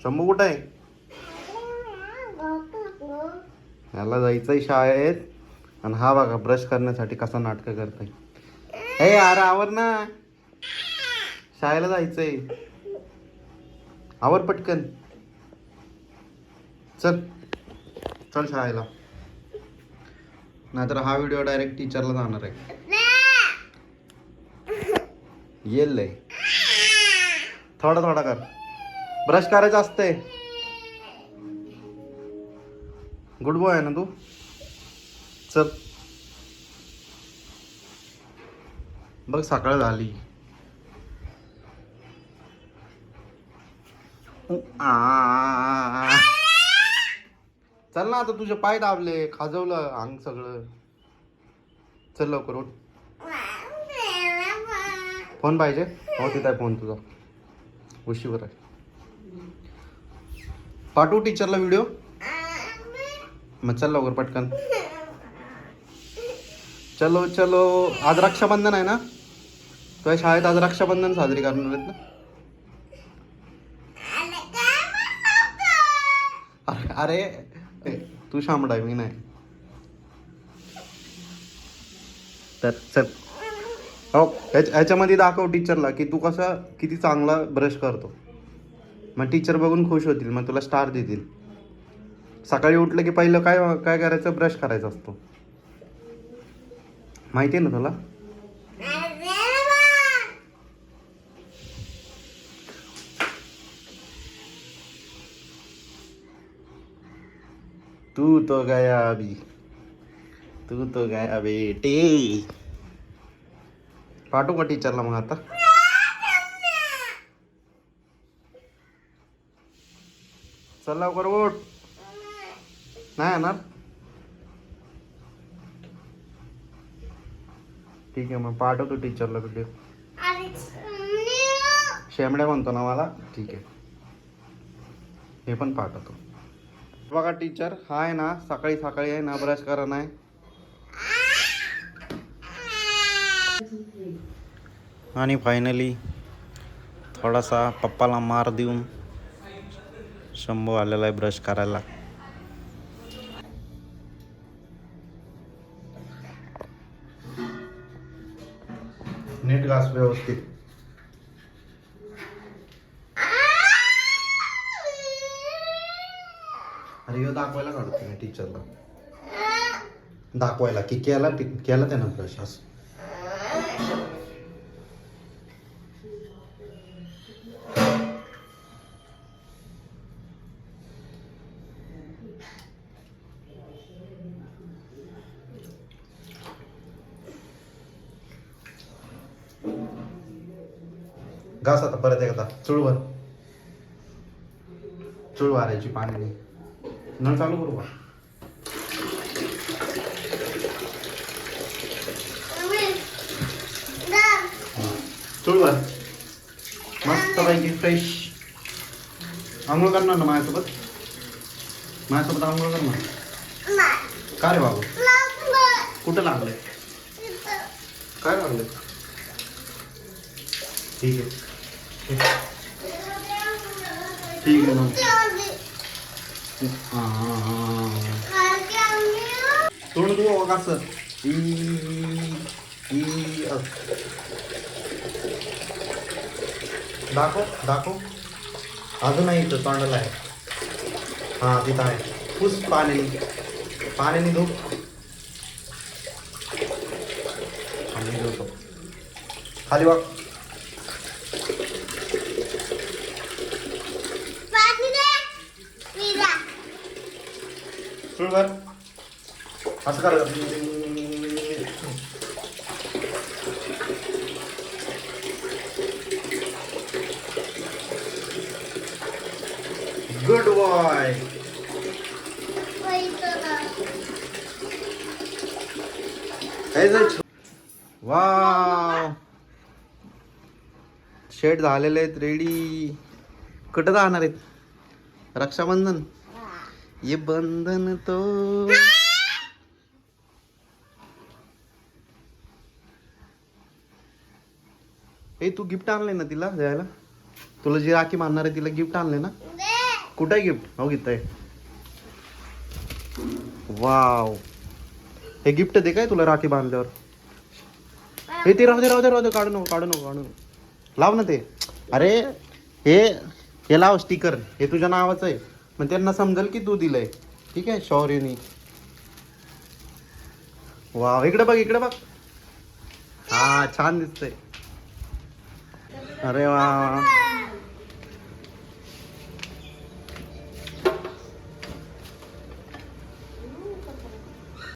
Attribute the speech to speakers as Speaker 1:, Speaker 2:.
Speaker 1: शंभू कुठं आहे? याला जायचंय शाळेत आणि हा बघा ब्रश करण्यासाठी कसा नाटक करतोय. ए अरे आवर ना, शाळेला जायचंय. आवर पटकन, चल चल शाळेला, नाहीतर हा व्हिडिओ डायरेक्ट टीचरला जाणार आहे. येईल थोडा थोडा कर, ब्रश करायचं असतंय. गुड बॉय आहे ना तू. चल बघ सकाळ झाली. चल ना आता, तुझे पाय दाबले, खाजवलं अंग सगळं. चल लवकर उठ. फोन पाहिजे? हो तिथं आहे फोन तुझा, उशीवर आहे. पाठवू टीचरला व्हिडिओ? मग चल लवकर पटकन. चलो चलो, आज रक्षाबंधन आहे ना, तुझ्या शाळेत आज रक्षाबंधन साजरी करणार आहेत ना. अरे तू शांबडाय, मी नाही. तर चल, हो ह्याच्यामध्ये दाखव टीचरला की तू कसा किती चांगला ब्रश करतो. मग टीचर बघून खुश होतील, मग तुला स्टार देतील. सकाळी उठलं की पहिलं काय काय करायचं? ब्रश करायचा असतो, माहिती आहे ना तुला. तू तो गया अभी, तू तो गया बेटे. पाठवू का टीचरला मग आता? चल लवकर उठ. नाही येणार? ठीक आहे, मग पाठवतो टीचरला व्हिडिओ. शेमड्या म्हणतो ना मला, ठीक आहे, हे पण पाठवतो. बघा टीचर, हा आहे ना सकाळी सकाळी आहे ना ब्रश करा नाही. आणि फायनली थोडासा पप्पाला मार देऊन शंभू आलेला आहे ब्रश करायला. नीट घास व्यवस्थित. अरे ह्यो दाखवायला काढतो मी टीचरला, दाखवायला की केला त्यानं ब्रश असं. घास आता परत एकदा, चुळवर चुळ वारायची पाण्याने. नळ चालू करू का? चुळवर मस्त पैकी फ्रेश. आंघोळ करणार ना माझ्यासोबत? माझ्यासोबत आंघोळ करणार का रे बाबू? कुठं लागलंय? काय लागलंय? ठीक आहे ठीक आहे मग. तोंड तू कसं दाखव दाखव. अजून आहे इथं तोंडाला आहे. हां तिथं आहे. पुस पाण्याने धू. पाणी धुतो. खाली वाग. सुरू कर. असं कर. Good boy. वाव, शेट झालेले आहेत रेडी. कुठं जाणार आहेत? रक्षाबंधन. ये बंधन तो ए तू गिफ्ट आणले ना तिला द्यायला? तुला जी राखी मारणार आहे तिला गिफ्ट आणले ना? कुठं आहे गिफ्ट? हो घेत आहे. वाव, हे गिफ्ट दे काय तुला राखी बांधल्यावर. हे ते राहू दे राहू दे राहू दे, काढू नको काढू नको काढू नको. लाव ना ते. अरे हे हे लाव स्टिकर, हे तुझ्या नावाचं आहे. मग त्यांना समजेल की तू दिलंय. ठीक आहे, शौर्यनी. वाव, इकडे बघ इकडे बघ. हा छान दिसतंय. अरे वा.